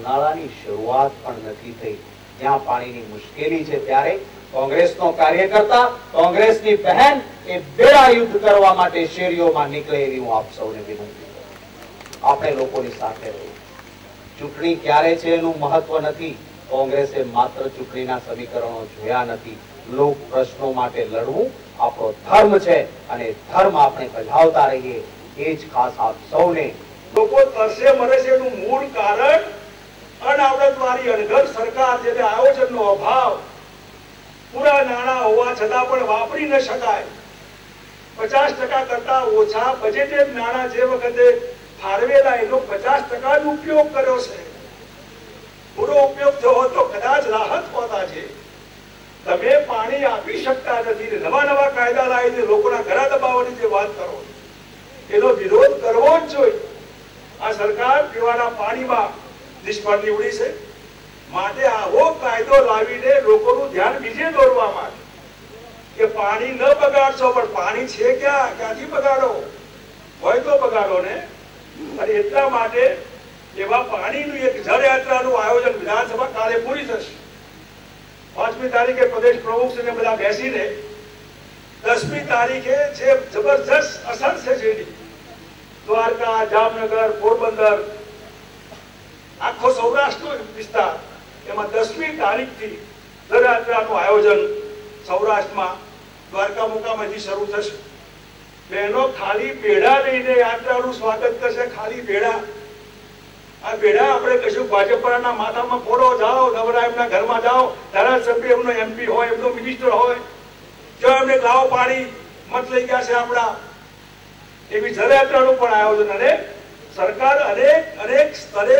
ઉનાળાની શરૂઆત પણ નથી થઈ, જ્યાં પાણીની મુશ્કેલી છે ત્યારે કોંગ્રેસનો કાર્યકર્તા, કોંગ્રેસની બહેન એ બેડા યુદ્ધ કરવા માટે શેરીઓમાં નીકળે એવી હું આપ સૌને વિનંતી કરું. આપણે લોકોની સાથે રહી. ચૂંટણી ક્યારે છે એનું મહત્વ નથી. કોંગ્રેસે માત્ર ચૂંટણીના સમીકરણો જોયા નથી. લોક પ્રશ્નો માટે લડવું આપણો ધર્મ છે અને ધર્મ આપણે બજાવતા રહીએ એ જ ખાસ આપ સૌને. લોકો તરસે મરે છે એનું મૂળ કારણ અનાવડતવાળી અણઘડ સરકાર, જેને આયોજનનો અભાવ, પૂરા નાણાં હોવા છતાં પણ વાપરી ન શકાય, 50% કરતા ઓછા બજેટેડ નાણાં જે વખતે ફાળવેલા એનો 50% જ ઉપયોગ કર્યો છે. પૂરો ઉપયોગ થયો તો કદાચ રાહત પહોંચે. તમે પાણી આપી શકતા નથી, નવા નવા કાયદા લાવીને લોકોના ઘરા દબાવવાની જે વાત કરો, એનો વિરોધ કરવો જ જોઈએ. આ સરકાર પીવાના પાણીમાં નિષ્ફળ નીવડી છે. માટે આવો કાયદો લાવીને લોકોનું ધ્યાન બીજે દોરવા માટે કે પાણી ન બગાડશો, પણ પાણી છે ક્યાંથી બગાડો? હોય તો બગાડો ને. અને એટલા માટે એવા પાણીનું એક જળયાત્રાનું આયોજન વિધાનસભા કાલે પૂરી થશે. 5મી તારીખે પ્રદેશ પ્રમુખશ્રીને બધા બેસીને 10મી તારીખે જે જબરજસ્ત અસર છે જેની દ્વારકા, જામનગર, પોરબંદર, આખો સૌરાષ્ટ્રનો વિસ્તાર, એમાં 10મી તારીખથી જળયાત્રાનું આયોજન સૌરાષ્ટ્રમાં દ્વારકા મુકામેથી શરૂ થશે. બહેનો ખાલી પેઢા લઈને યાત્રાનું સ્વાગત કરશે. ખાલી પેઢા. આ પેઢા આપણે કશું ભાજપના માથામાં ફોડો, જાઓ નવરા એમના ઘરમાં જાઓ, ધારાસભ્ય એમનો MP હોય, એમનો મિનિસ્ટર હોય, જો એમને લાવો પાણી મત લઈ ગયા છે આપણા, એવી જળયાત્રાનું પણ આયોજન. અને સરકાર અનેક સ્તરે